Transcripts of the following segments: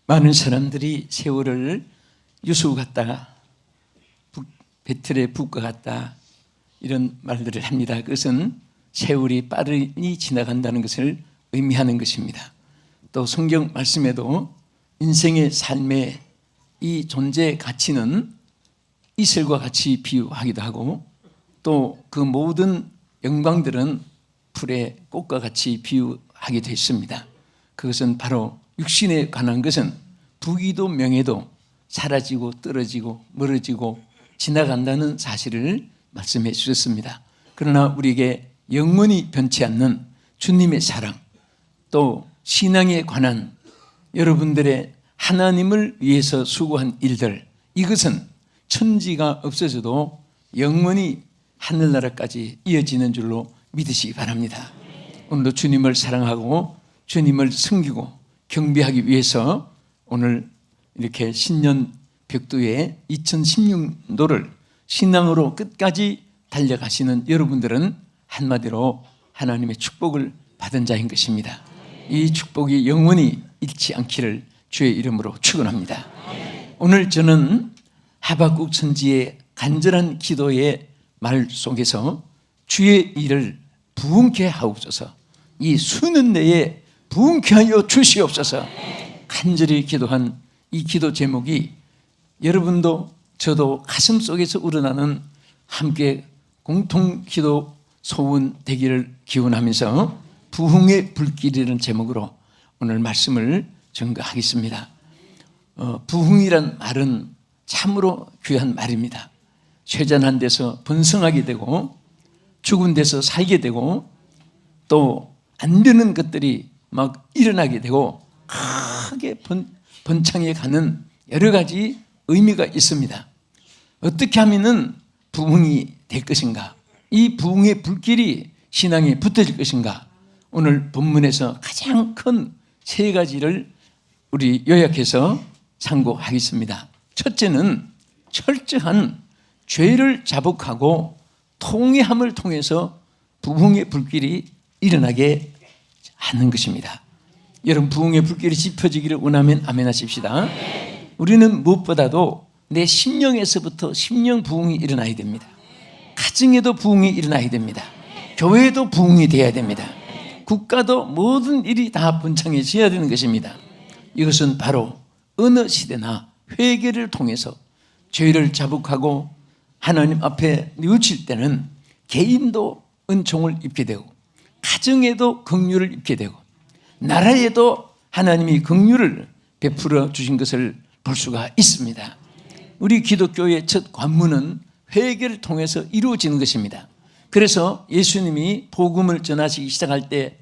많은 사람들이 세월을 유수 같다, 배틀의 북과 같다 이런 말들을 합니다. 그것은 세월이 빠르니 지나간다는 것을 의미하는 것입니다. 또 성경 말씀에도 인생의 삶의 이 존재 가치는 이슬과 같이 비유하기도 하고 또 그 모든 영광들은 풀의 꽃과 같이 비유하기도 했습니다. 그것은 바로 육신에 관한 것은 부귀도 명예도 사라지고 떨어지고 멀어지고 지나간다는 사실을 말씀해 주셨습니다. 그러나 우리에게 영원히 변치 않는 주님의 사랑, 또 신앙에 관한 여러분들의 하나님을 위해서 수고한 일들, 이것은 천지가 없어져도 영원히 하늘나라까지 이어지는 줄로 믿으시기 바랍니다. 오늘도 주님을 사랑하고 주님을 섬기고 경배하기 위해서 오늘 이렇게 신년 벽두에 2016년도를 신앙으로 끝까지 달려가시는 여러분들은 한마디로 하나님의 축복을 받은 자인 것입니다. 이 축복이 영원히 잃지 않기를 주의 이름으로 축원합니다. 오늘 저는 하박국 선지의 간절한 기도의 말 속에서 주의 일을 부흥케 하옵소서, 이 수년 내에 부흥케 하여 주시옵소서 간절히 기도한 이 기도 제목이 여러분도 저도 가슴 속에서 우러나는 함께 공통 기도 소원 되기를 기원하면서 부흥의 불길이라는 제목으로 오늘 말씀을 전가하겠습니다. 부흥이란 말은 참으로 귀한 말입니다. 쇠잔한 데서 번성하게 되고 죽은 데서 살게 되고 또 안 되는 것들이 막 일어나게 되고 크게 번창해 가는 여러 가지 의미가 있습니다. 어떻게 하면은 부흥이 될 것인가, 이 부흥의 불길이 신앙에 붙어질 것인가, 오늘 본문에서 가장 큰 세 가지를 우리 요약해서 참고하겠습니다. 첫째는 철저한 죄를 자복하고 통회함을 통해서 부흥의 불길이 일어나게 하는 것입니다. 여러분, 부흥의 불길이 짚어지기를 원하면 아멘 하십시다. 우리는 무엇보다도 내 심령에서부터 심령 부흥이 일어나야 됩니다. 가정에도 부흥이 일어나야 됩니다. 교회에도 부흥이 되어야 됩니다. 국가도 모든 일이 다 번창해져야 되는 것입니다. 이것은 바로 어느 시대나 회개를 통해서 죄를 자복하고 하나님 앞에 뉘우칠 때는 개인도 은총을 입게 되고 가정에도 긍휼을 입게 되고 나라에도 하나님이 긍휼을 베풀어 주신 것을 볼 수가 있습니다. 우리 기독교의 첫 관문은 회개를 통해서 이루어지는 것입니다. 그래서 예수님이 복음을 전하시기 시작할 때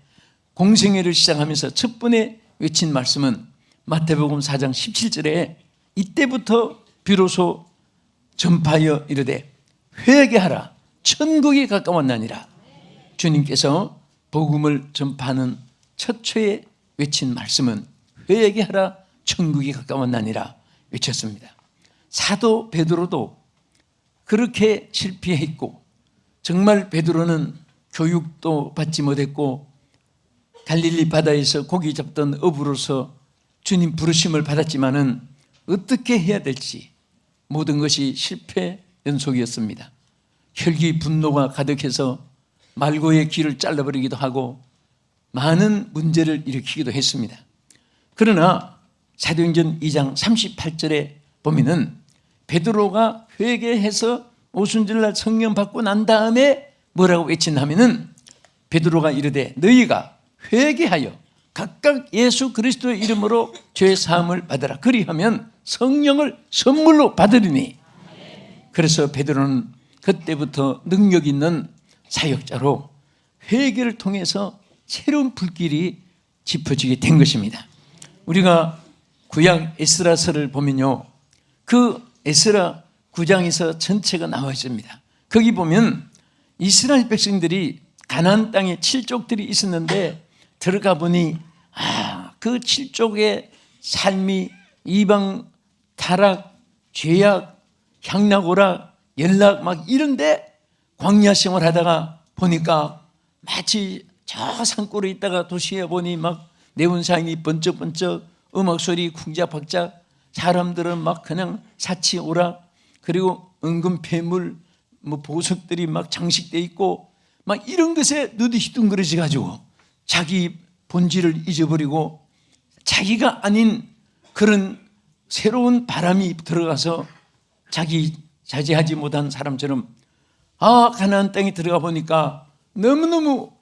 공생애를 시작하면서 첫 번에 외친 말씀은 마태복음 4장 17절에 이때부터 비로소 전파하여 이르되 회개하라 천국이 가까웠나니라. 주님께서 복음을 전파하는 첫초에 외친 말씀은 회개하라 천국이 가까웠나니라 외쳤습니다. 사도 베드로도 그렇게 실패했고 정말 베드로는 교육도 받지 못했고 갈릴리 바다에서 고기 잡던 어부로서 주님 부르심을 받았지만은 어떻게 해야 될지 모든 것이 실패 연속이었습니다. 혈기 분노가 가득해서 말고의 길을 잘라버리기도 하고 많은 문제를 일으키기도 했습니다. 그러나 사도행전 2장 38절에 보면은 베드로가 회개해서 오순절날 성령 받고 난 다음에 뭐라고 외친다면은 베드로가 이르되 너희가 회개하여 각각 예수 그리스도의 이름으로 죄 사함을 받으라. 그리하면 성령을 선물로 받으리니. 그래서 베드로는 그때부터 능력 있는 사역자로 회개를 통해서 새로운 불길이 짚어지게 된 것입니다. 우리가 구약 에스라서를 보면요, 그 에스라 9장에서 전체가 나와 있습니다. 거기 보면 이스라엘 백성들이 가나안 땅에 7족들이 있었는데 들어가 보니 그 7족의 삶이 이방, 타락, 죄악, 향락오락, 연락 막 이런데 광야 생활하다가 보니까 마치 저 산골에 있다가 도시에 보니 막 내원상이 번쩍번쩍 음악 소리 쿵짝박짝, 사람들은 막 그냥 사치 오락, 그리고 은근 폐물 뭐 보석들이 막 장식돼 있고 막 이런 것에 눈이 휘둥그러져 가지고 자기 본질을 잊어버리고 자기가 아닌 그런 새로운 바람이 들어가서 자기 자제하지 못한 사람처럼 가나안 땅에 들어가 보니까 너무너무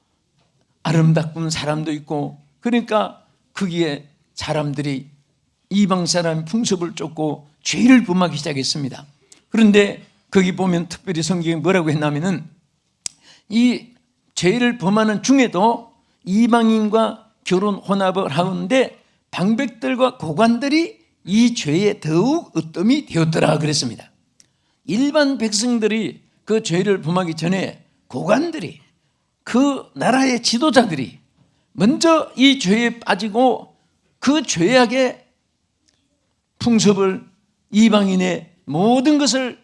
아름답은 사람도 있고, 그러니까 거기에 사람들이 이방 사람 풍습을 쫓고 죄를 범하기 시작했습니다. 그런데 거기 보면 특별히 성경이 뭐라고 했냐면은 이 죄를 범하는 중에도 이방인과 결혼 혼합을 하는데 방백들과 고관들이 이 죄에 더욱 으뜸이 되었더라 그랬습니다. 일반 백성들이 그 죄를 범하기 전에 고관들이, 그 나라의 지도자들이 먼저 이 죄에 빠지고 그 죄악의 풍습을, 이방인의 모든 것을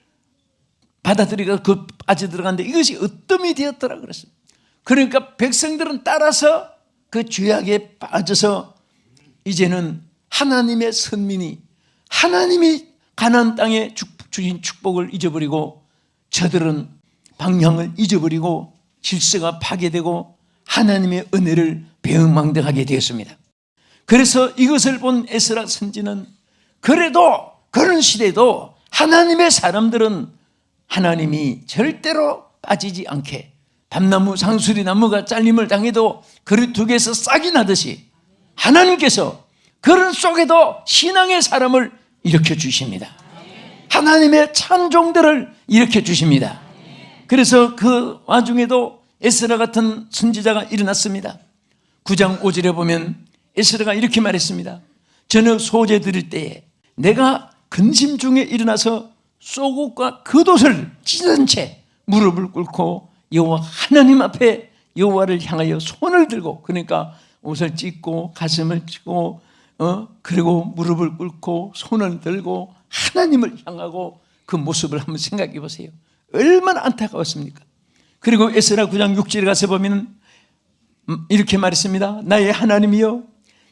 받아들이고 그 빠져들어갔는데 이것이 으뜸이 되었더라 그랬습니다. 그러니까 백성들은 따라서 그 죄악에 빠져서 이제는 하나님의 선민이, 하나님이 가나안 땅에 주신 축복을 잊어버리고 저들은 방향을 잊어버리고 질서가 파괴되고 하나님의 은혜를 배은망덕하게 되었습니다. 그래서 이것을 본 에스라 선지는 그래도 그런 시대도 하나님의 사람들은 하나님이 절대로 빠지지 않게, 밤나무 상수리 나무가 잘림을 당해도 그릇 두 개에서 싹이 나듯이 하나님께서 그런 속에도 신앙의 사람을 일으켜 주십니다. 하나님의 찬종들을 일으켜 주십니다. 그래서 그 와중에도 에스라 같은 선지자가 일어났습니다. 9장 5절에 보면 에스라가 이렇게 말했습니다. 저녁 소제 드릴 때에 내가 근심 중에 일어나서 쏘국과 겉옷을 찢은 채 무릎을 꿇고 여호와 하나님 앞에 여호와를 향하여 손을 들고, 그러니까 옷을 찢고 가슴을 찢고 그리고 무릎을 꿇고 손을 들고 하나님을 향하고 그 모습을 한번 생각해 보세요. 얼마나 안타까웠습니까? 그리고 에스라 9장 6절에 가서 보면 이렇게 말했습니다. 나의 하나님이여,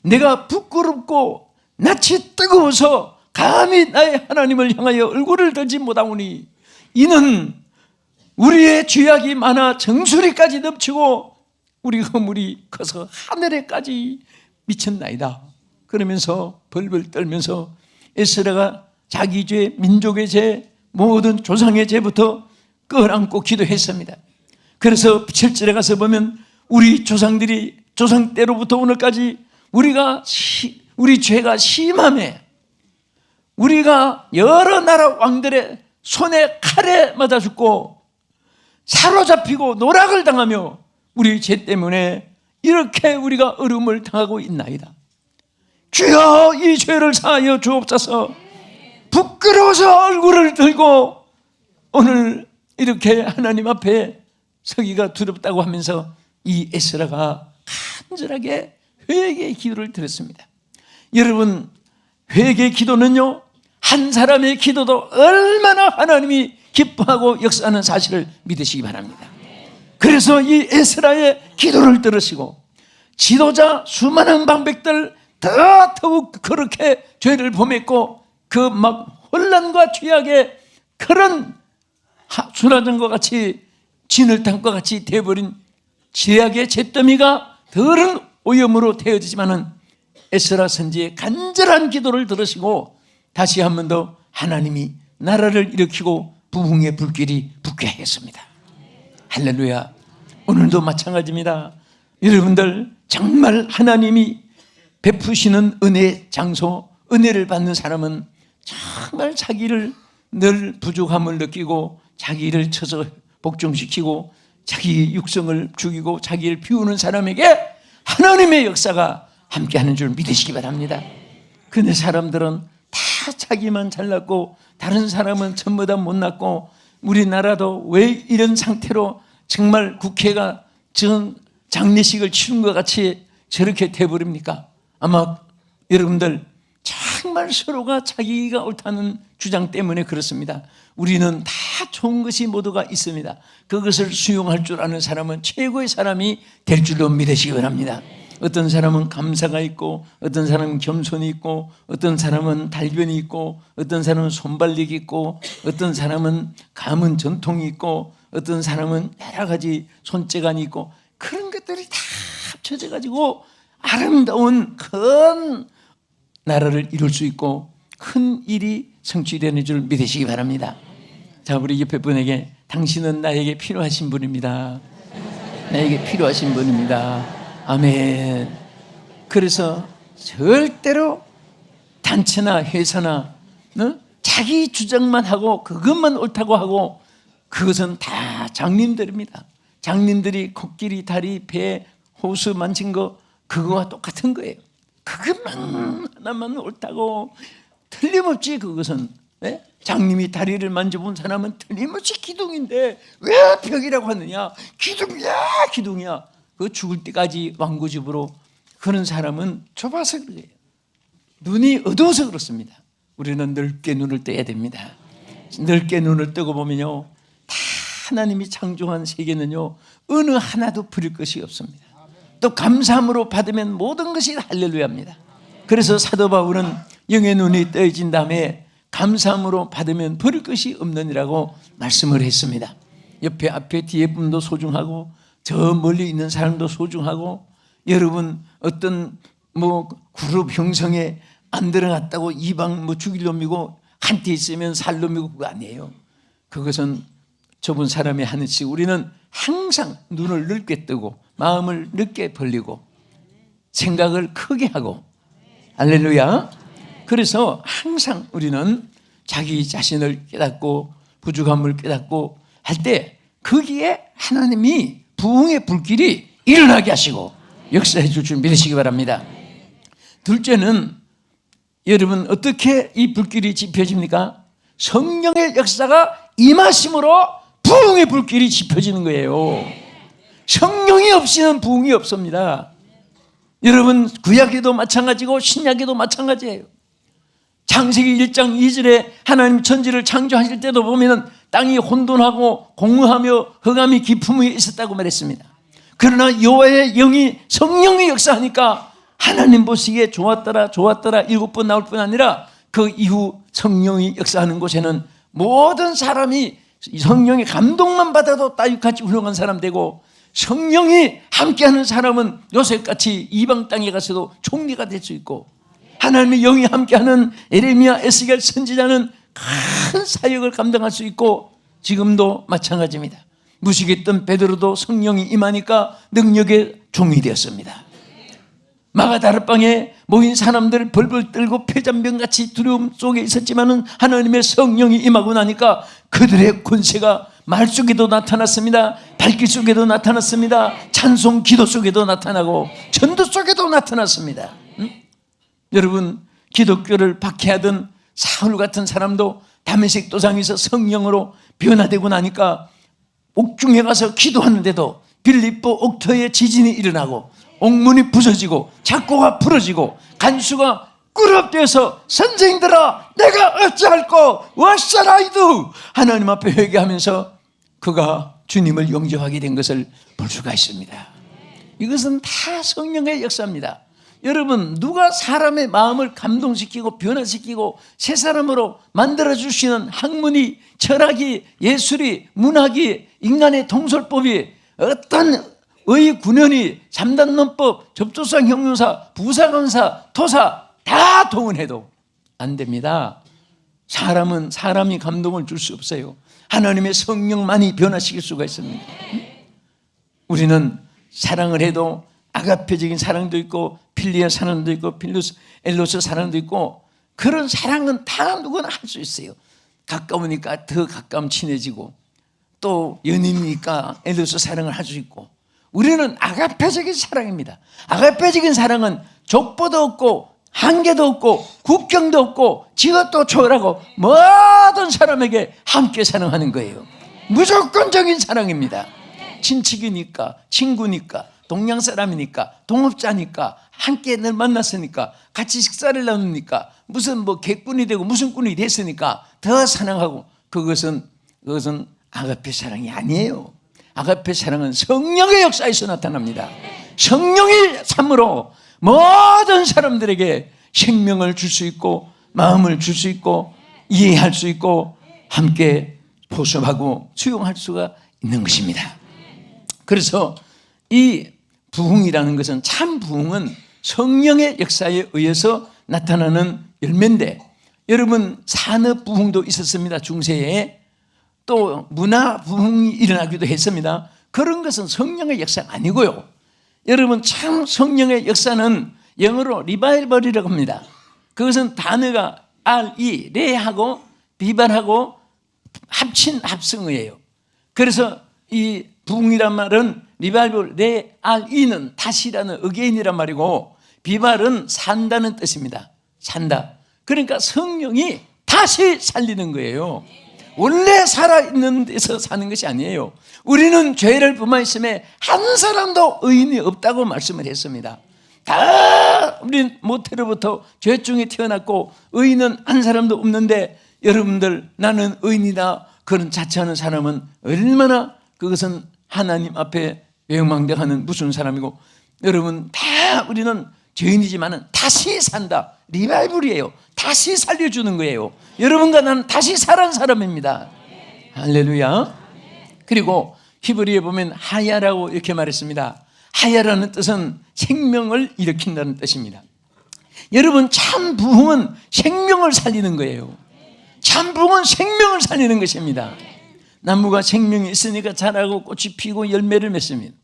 내가 부끄럽고 낯이 뜨거워서 감히 나의 하나님을 향하여 얼굴을 들지 못하오니 이는 우리의 죄악이 많아 정수리까지 넘치고 우리 허물이 커서 하늘에까지 미쳤나이다. 그러면서 벌벌 떨면서 에스라가 자기 죄, 민족의 죄, 모든 조상의 죄부터 끌어안고 기도했습니다. 그래서 7절에 가서 보면 우리 조상들이 조상 때로부터 오늘까지 우리 죄가 심함에 우리가 여러 나라 왕들의 손에 칼에 맞아 죽고 사로잡히고 노락을 당하며 우리 죄 때문에 이렇게 우리가 어려움을 당하고 있나이다. 주여 이 죄를 사하여 주옵소서. 부끄러워서 얼굴을 들고 오늘 이렇게 하나님 앞에 서기가 두렵다고 하면서 이 에스라가 간절하게 회개의 기도를 드렸습니다. 여러분, 회개의 기도는요, 한 사람의 기도도 얼마나 하나님이 기뻐하고 역사하는 사실을 믿으시기 바랍니다. 그래서 이 에스라의 기도를 들으시고 지도자 수많은 방백들 더욱 그렇게 죄를 범했고 그 막 혼란과 죄악의 그런 수라전과 같이 진흙탕과 같이 되어버린 죄악의 잿더미가 더러운 오염으로 되어지지만은 에스라 선지의 간절한 기도를 들으시고 다시 한 번 더 하나님이 나라를 일으키고 부흥의 불길이 붙게 했습니다. 할렐루야. 오늘도 마찬가지입니다. 여러분들 정말 하나님이 베푸시는 은혜의 장소, 은혜를 받는 사람은 정말 자기를 늘 부족함을 느끼고 자기를 쳐서 복종시키고 자기 육성을 죽이고 자기를 비우는 사람에게 하나님의 역사가 함께하는 줄 믿으시기 바랍니다. 근데 사람들은 다 자기만 잘났고 다른 사람은 전부 다 못났고 우리나라도 왜 이런 상태로 정말 국회가 장례식을 치른 것 같이 저렇게 돼버립니까? 아마 여러분들 정말 서로가 자기가 옳다는 주장 때문에 그렇습니다. 우리는 다 좋은 것이 모두가 있습니다. 그것을 수용할 줄 아는 사람은 최고의 사람이 될 줄로 믿으시기 바랍니다. 어떤 사람은 감사가 있고, 어떤 사람은 겸손이 있고, 어떤 사람은 달변이 있고, 어떤 사람은 손발력이 있고, 어떤 사람은 가문 전통이 있고, 어떤 사람은 여러 가지 손재간이 있고, 그런 것들이 다 합쳐져 가지고 아름다운 큰 나라를 이룰 수 있고 큰 일이 성취되는 줄 믿으시기 바랍니다. 자, 우리 옆에 분에게 당신은 나에게 필요하신 분입니다. 나에게 필요하신 분입니다. 아멘. 그래서 절대로 단체나 회사나 자기 주장만 하고 그것만 옳다고 하고, 그것은 다 장님들입니다. 장님들이 코끼리, 다리, 배, 호수 만진 거 그거와 똑같은 거예요. 그것만 하나만 옳다고, 틀림없이 그것은, 네? 장님이 다리를 만져본 사람은 틀림없이 기둥인데 왜 벽이라고 하느냐? 기둥이야, 기둥이야. 그 죽을 때까지 완고집으로 그런 사람은 좁아서 그래요. 눈이 어두워서 그렇습니다. 우리는 넓게 눈을 떠야 됩니다. 넓게 눈을 뜨고 보면요, 다 하나님이 창조한 세계는요 어느 하나도 버릴 것이 없습니다. 또 감사함으로 받으면 모든 것이 할렐루야입니다. 그래서 사도 바울은 영의 눈이 떠진 다음에 감사함으로 받으면 버릴 것이 없느니라고 말씀을 했습니다. 옆에 앞에 뒤에 분도 소중하고 저 멀리 있는 사람도 소중하고, 여러분 어떤 그룹 형성에 안 들어갔다고 이방 죽일 놈이고 한테 있으면 살 놈이고 그거 아니에요. 그것은 좁은 사람이 하는 식. 우리는 항상 눈을 넓게 뜨고 마음을 넓게 벌리고 생각을 크게 하고, 할렐루야. 그래서 항상 우리는 자기 자신을 깨닫고 부족함을 깨닫고 할 때 거기에 하나님이 부흥의 불길이 일어나게 하시고 역사해 줄 줄 믿으시기 바랍니다. 둘째는, 여러분 어떻게 이 불길이 지펴집니까? 성령의 역사가 임하심으로 부흥의 불길이 지펴지는 거예요. 성령이 없이는 부흥이 없습니다. 여러분 구약에도 마찬가지고 신약에도 마찬가지예요. 창세기 1장 2절에 하나님 천지를 창조하실 때도 보면 땅이 혼돈하고 공허하며 흑암이 깊음이 있었다고 말했습니다. 그러나 여호와의 영이 성령의 역사하니까 하나님 보시기에 좋았더라 좋았더라 7번 나올 뿐 아니라 그 이후 성령이 역사하는 곳에는 모든 사람이 성령의 감동만 받아도 따숩같이 훌륭한 사람 되고, 성령이 함께하는 사람은 요셉같이 이방 땅에 가서도 총리가 될 수 있고, 하나님의 영이 함께하는 에레미야, 에스겔 선지자는 큰 사역을 감당할 수 있고, 지금도 마찬가지입니다. 무식했던 베드로도 성령이 임하니까 능력의 종이 되었습니다. 마가다락방에 모인 사람들 벌벌 떨고 폐잔병같이 두려움 속에 있었지만은 하나님의 성령이 임하고 나니까 그들의 권세가 말 속에도 나타났습니다. 발길 속에도 나타났습니다. 찬송 기도 속에도 나타나고 전도 속에도 나타났습니다. 여러분 기독교를 박해하던 사울 같은 사람도 다메섹 도상에서 성령으로 변화되고 나니까 옥중에 가서 기도하는데도 빌립보 옥터에 지진이 일어나고 옥문이 부서지고 작고가 부러지고 간수가 꿇어대서 선생들아 내가 어찌할꼬 What shall I do? 하나님 앞에 회개하면서 그가 주님을 영접하게 된 것을 볼 수가 있습니다. 이것은 다 성령의 역사입니다. 여러분 누가 사람의 마음을 감동시키고 변화시키고 새 사람으로 만들어주시는 학문이, 철학이, 예술이, 문학이, 인간의 통솔법이, 어떤 의군연이, 3단론법, 접조상 형용사, 부사관사, 토사 다 동원해도 안 됩니다. 사람은 사람이 감동을 줄 수 없어요. 하나님의 성령만이 변화시킬 수가 있습니다. 우리는 사랑을 해도 아가페적인 사랑도 있고 필리아 사랑도 있고 필로스 엘로스 사랑도 있고, 그런 사랑은 다 누구나 할 수 있어요. 가까우니까 더 가까움 친해지고, 또 연인이니까 엘로스 사랑을 할 수 있고, 우리는 아가페적인 사랑입니다. 아가페적인 사랑은 족보도 없고 한계도 없고 국경도 없고 지역도 초월하고 모든 사람에게 함께 사랑하는 거예요. 무조건적인 사랑입니다. 친척이니까, 친구니까, 동양 사람이니까, 동업자니까, 함께 늘 만났으니까, 같이 식사를 나누니까, 무슨 객꾼이 되고 무슨 꾼이 됐으니까 더 사랑하고, 그것은 아가페 사랑이 아니에요. 아가페 사랑은 성령의 역사에서 나타납니다. 성령의 삶으로 모든 사람들에게 생명을 줄 수 있고 마음을 줄 수 있고 이해할 수 있고 함께 보습하고 수용할 수가 있는 것입니다. 그래서 이 부흥이라는 것은, 참 부흥은 성령의 역사에 의해서 나타나는 열매인데, 여러분 산업 부흥도 있었습니다. 중세에. 또 문화 부흥이 일어나기도 했습니다. 그런 것은 성령의 역사가 아니고요. 여러분 참 성령의 역사는 영어로 리바이벌이라고 합니다. 그것은 단어가 RE, 레하고 비발하고 합친 합성어예요. 그래서 이 부흥이란 말은 리바이벌, 레, RE는 다시라는 again이란 말이고, 비발은 산다는 뜻입니다. 산다. 그러니까 성령이 다시 살리는 거예요. 원래 살아있는 데서 사는 것이 아니에요. 우리는 죄를 범하여 있음에 한 사람도 의인이 없다고 말씀을 했습니다. 다 우리 모태로부터 죄 중에 태어났고 의인은 한 사람도 없는데, 여러분들 나는 의인이다 그런 자처하는 사람은 얼마나, 그것은 하나님 앞에 명망대하는 무슨 사람이고, 여러분 다 우리는 죄인이지만 다시 산다. 리바이벌이에요. 다시 살려주는 거예요. 여러분과 나는 다시 살아난 사람입니다. 할렐루야. 그리고 히브리에 보면 하야라고 이렇게 말했습니다. 하야라는 뜻은 생명을 일으킨다는 뜻입니다. 여러분 참 부흥은 생명을 살리는 거예요. 참 부흥은 생명을 살리는 것입니다. 나무가 생명이 있으니까 자라고 꽃이 피고 열매를 맺습니다.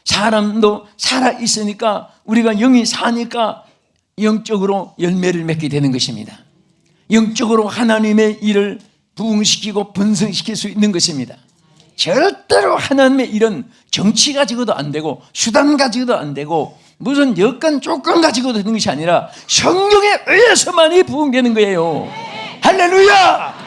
사람도 살아있으니까, 우리가 영이 사니까 영적으로 열매를 맺게 되는 것입니다. 영적으로 하나님의 일을 부흥시키고 번성시킬 수 있는 것입니다. 절대로 하나님의 일은 정치 가지고도 안 되고 수단 가지고도 안 되고 무슨 여건 조건 가지고도 되는 것이 아니라 성령에 의해서만이 부흥되는 거예요. 할렐루야.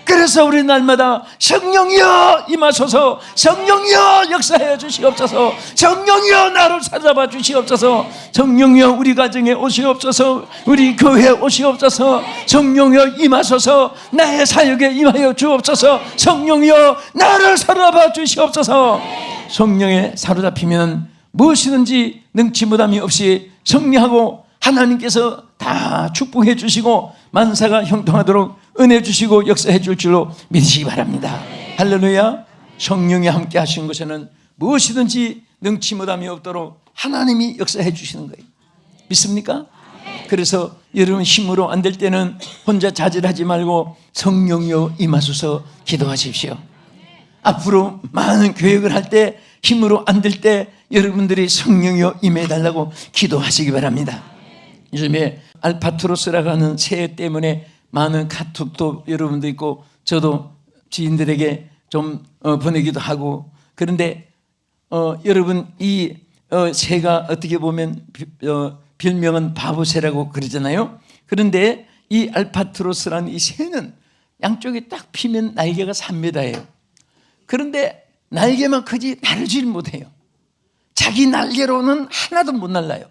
그래서 우리 날마다 성령이여 임하소서, 성령이여 역사해 주시옵소서, 성령이여 나를 찾아봐 주시옵소서, 성령이여 우리 가정에 오시옵소서, 우리 교회에 오시옵소서, 성령이여 임하소서, 나의 사역에 임하여 주옵소서, 성령이여 나를 사로잡아 주시옵소서. 성령에 사로잡히면 무엇이든지 능치 못함이 없이 승리하고 하나님께서 다 축복해 주시고 만사가 형통하도록 은혜 주시고 역사해 줄 줄로 믿으시기 바랍니다. 할렐루야. 성령이 함께 하신 것에는 무엇이든지 능치 못함이 없도록 하나님이 역사해 주시는 거예요. 믿습니까? 그래서 여러분 힘으로 안 될 때는 혼자 자질하지 말고 성령이여 임하소서 기도하십시오. 앞으로 많은 교육을 할 때 힘으로 안 될 때 여러분들이 성령이여 임해달라고 기도하시기 바랍니다. 요즘에 알파트로스라고 하는 새 때문에 많은 카톡도 여러분도 있고 저도 지인들에게 좀 보내기도 하고, 그런데 여러분 이 새가 어떻게 보면 별명은 바보새라고 그러잖아요. 그런데 이 알파트로스라는 이 새는 양쪽에 딱 피면 날개가 3m예요. 그런데 날개만 크지 날지를 못해요. 자기 날개로는 하나도 못 날라요.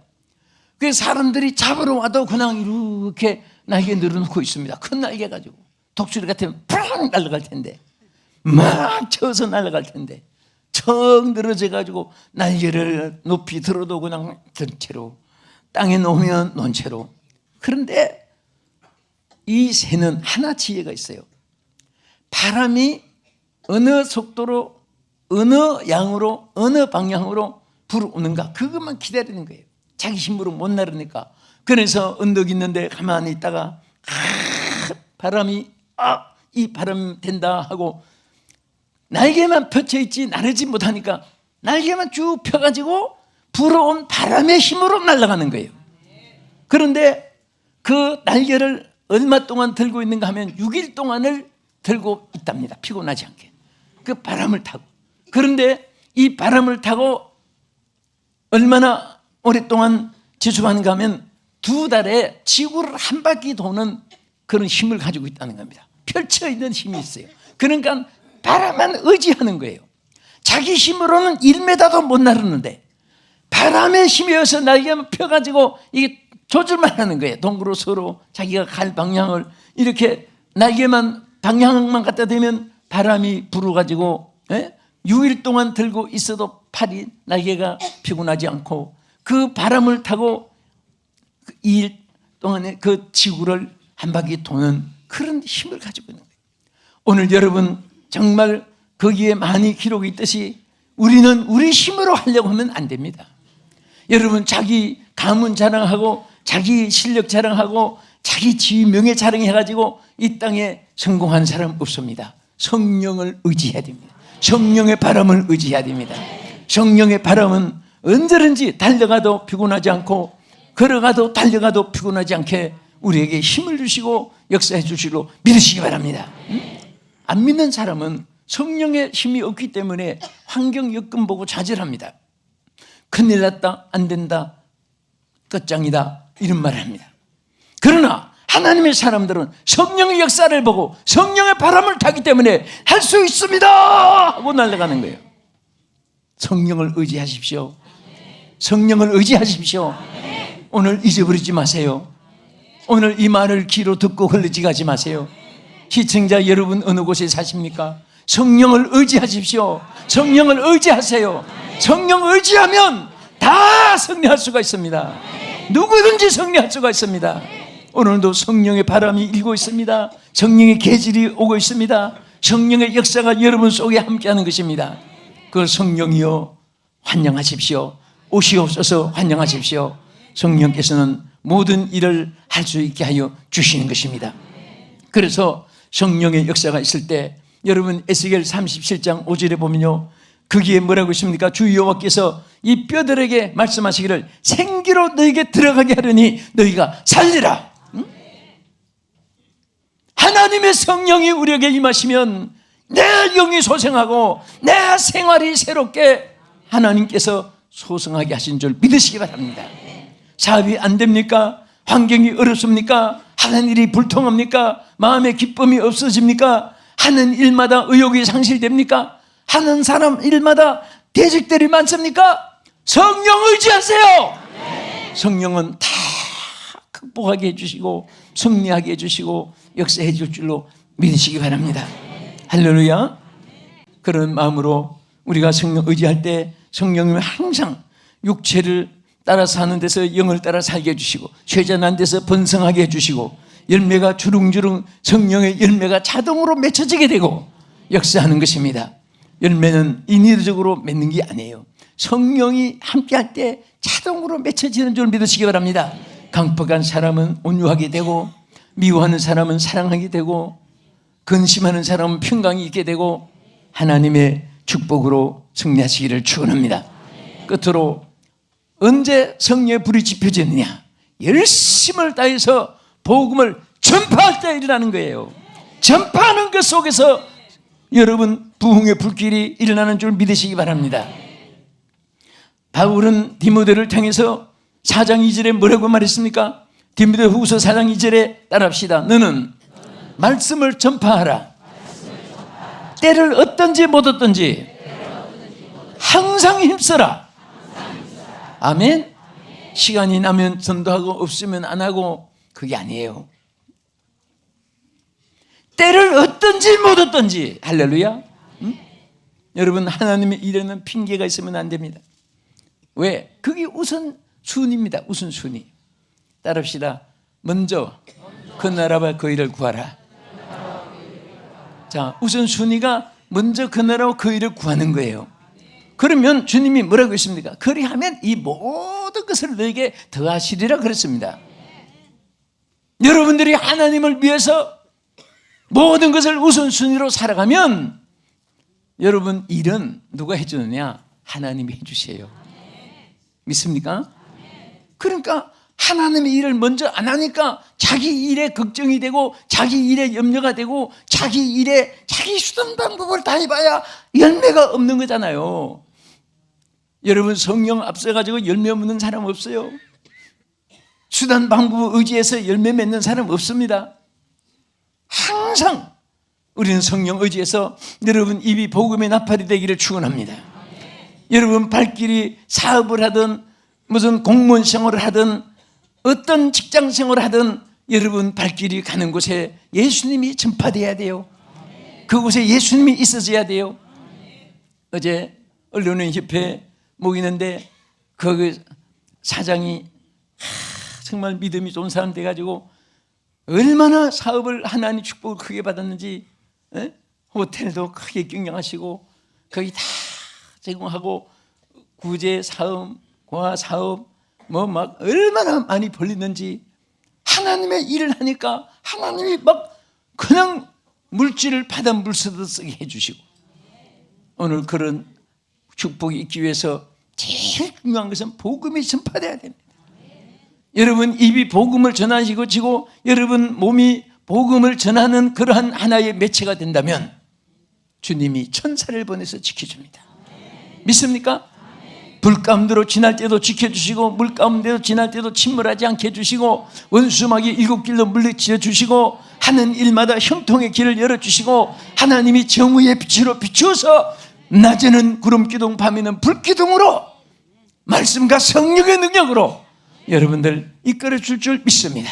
그래서 사람들이 잡으러 와도 그냥 이렇게 날개 늘어놓고 있습니다. 큰 날개 가지고 독수리 같으면 푸르륵 날아갈 텐데, 막 쳐서 날아갈 텐데 척 늘어져 가지고 날개를 높이 들어도 그냥 든 채로, 땅에 놓으면 놓은 채로. 그런데 이 새는 하나 지혜가 있어요. 바람이 어느 속도로, 어느 양으로, 어느 방향으로 불어오는가 그것만 기다리는 거예요. 자기 힘으로 못 나르니까. 그래서 언덕 있는데 가만히 있다가 바람이 이 바람 된다 하고 날개만 펼쳐 있지 나르지 못하니까 날개만 쭉 펴가지고 불어온 바람의 힘으로 날아가는 거예요. 그런데 그 날개를 얼마 동안 들고 있는가 하면 6일 동안을 들고 있답니다. 피곤하지 않게. 그 바람을 타고. 그런데 이 바람을 타고 얼마나 오랫동안 지속하는가 하면 2달에 지구를 한 바퀴 도는 그런 힘을 가지고 있다는 겁니다. 펼쳐있는 힘이 있어요. 그러니까 바람만 의지하는 거예요. 자기 힘으로는 1m도 못 나르는데 바람의 힘에 의해서 날개만 펴가지고 이게 조절만 하는 거예요. 동구로 서로 자기가 갈 방향을 이렇게 날개만 방향만 갖다 대면 바람이 불어가지고 6일 동안 들고 있어도 팔이 날개가 피곤하지 않고 그 바람을 타고 2일 동안에 그 지구를 한 바퀴 도는 그런 힘을 가지고 있는 거예요. 오늘 여러분 정말 거기에 많이 기록이 있듯이 우리는 우리 힘으로 하려고 하면 안 됩니다. 여러분 자기 가문 자랑하고 자기 실력 자랑하고 자기 지위 명예 자랑해가지고 이 땅에 성공한 사람 없습니다. 성령을 의지해야 됩니다. 성령의 바람을 의지해야 됩니다. 성령의 바람은 언제든지 달려가도 피곤하지 않고 걸어가도 달려가도 피곤하지 않게 우리에게 힘을 주시고 역사해 주시기로 믿으시기 바랍니다. 안 믿는 사람은 성령의 힘이 없기 때문에 환경 여건 보고 좌절합니다. 큰일 났다, 안 된다, 끝장이다 이런 말을 합니다. 그러나 하나님의 사람들은 성령의 역사를 보고 성령의 바람을 타기 때문에 할 수 있습니다 하고 날아가는 거예요. 성령을 의지하십시오. 성령을 의지하십시오. 오늘 잊어버리지 마세요. 오늘 이 말을 귀로 듣고 흘리지 가지 마세요. 시청자 여러분 어느 곳에 사십니까? 성령을 의지하십시오. 성령을 의지하세요. 성령을 의지하면 다 승리할 수가 있습니다. 누구든지 승리할 수가 있습니다. 오늘도 성령의 바람이 일고 있습니다. 성령의 계절이 오고 있습니다. 성령의 역사가 여러분 속에 함께하는 것입니다. 그 성령이여 환영하십시오. 오시옵소서 환영하십시오. 성령께서는 모든 일을 할 수 있게 하여 주시는 것입니다. 그래서 성령의 역사가 있을 때 여러분 에스겔 37장 5절에 보면요, 거기에 뭐라고 있습니까? 주 여호와께서 이 뼈들에게 말씀하시기를 생기로 너에게 들어가게 하려니 너희가 살리라. 하나님의 성령이 우리에게 임하시면 내 영이 소생하고 내 생활이 새롭게 하나님께서 소생하게 하신 줄 믿으시기 바랍니다. 사업이 안 됩니까? 환경이 어렵습니까? 하는 일이 불통합니까? 마음의 기쁨이 없어집니까? 하는 일마다 의욕이 상실됩니까? 하는 사람 일마다 대적들이 많습니까? 성령 의지하세요. 성령은 다 극복하게 해주시고 승리하게 해주시고 역사해 줄 줄로 믿으시기 바랍니다. 할렐루야. 그런 마음으로 우리가 성령 의지할 때 성령님은 항상 육체를 따라 사는 데서 영을 따라 살게 해주시고 쇠잔한 데서 번성하게 해주시고 열매가 주릉주릉 성령의 열매가 자동으로 맺혀지게 되고 역사하는 것입니다. 열매는 인위적으로 맺는 게 아니에요. 성령이 함께할 때 자동으로 맺혀지는 줄 믿으시기 바랍니다. 강팍한 사람은 온유하게 되고 미워하는 사람은 사랑하게 되고 근심하는 사람은 평강이 있게 되고 하나님의 축복으로 승리하시기를 축원합니다. 끝으로 언제 성령의 불이 지펴지느냐? 열심을 다해서 복음을 전파할 때 일어나는 거예요. 전파하는 것 속에서 여러분 부흥의 불길이 일어나는 줄 믿으시기 바랍니다. 바울은 디모데를 통해서 4장 2절에 뭐라고 말했습니까? 디모데 후서 4장 2절에 따라합시다. 너는 말씀을 전파하라. 때를 얻든지 못 얻든지 항상 힘써라. 아멘. 시간이 나면 전도하고 없으면 안 하고 그게 아니에요. 때를 얻든지 못 얻든지. 할렐루야. 응? 여러분 하나님의 일에는 핑계가 있으면 안 됩니다. 왜? 그게 우선순위입니다. 우선순위. 따릅시다. 먼저 그 나라와 그 일을 구하라. 자, 우선순위가 먼저 그 나라와 그 일을 구하는 거예요. 그러면 주님이 뭐라고 했습니까? 그리하면 이 모든 것을 너에게 더하시리라 그랬습니다. 여러분들이 하나님을 위해서 모든 것을 우선순위로 살아가면 여러분 일은 누가 해주느냐? 하나님이 해주세요. 믿습니까? 그러니까 하나님의 일을 먼저 안 하니까 자기 일에 걱정이 되고 자기 일에 염려가 되고 자기 일에 자기 수단 방법을 다 해봐야 열매가 없는 거잖아요. 여러분 성령 앞서가지고 열매 없는 사람 없어요. 수단 방법을 의지해서 열매 맺는 사람 없습니다. 항상 우리는 성령 의지해서 여러분 입이 복음의 나팔이 되기를 축원합니다. 여러분 발길이 사업을 하든 무슨 공무원 생활을 하든 어떤 직장 생활을 하든 여러분 발길이 가는 곳에 예수님이 전파돼야 돼요. 그곳에 예수님이 있어져야 돼요. 어제 언론인협회 모이는데 그 사장이 정말 믿음이 좋은 사람 돼가지고 얼마나 사업을 하나님 축복을 크게 받았는지, 호텔도 크게 경영하시고 거기 다 제공하고 구제 사업, 고아 사업 뭐 막 얼마나 많이 벌리는지, 하나님의 일을 하니까 하나님이 막 그냥 물질을 바다 물 쓰듯이 해주시고, 오늘 그런 축복이 있기 위해서 제일 중요한 것은 복음이 전파돼야 됩니다. 여러분 입이 복음을 전하시고 여러분 몸이 복음을 전하는 그러한 하나의 매체가 된다면 주님이 천사를 보내서 지켜줍니다. 믿습니까? 불 가운데로 지날 때도 지켜주시고 물 가운데로 지날 때도 침몰하지 않게 해주시고 원수막이 7길로 물리쳐 주시고 하는 일마다 형통의 길을 열어주시고 하나님이 정의의 빛으로 비추어서 낮에는 구름기둥 밤에는 불기둥으로 말씀과 성령의 능력으로 여러분들 이끌어 줄 믿습니다.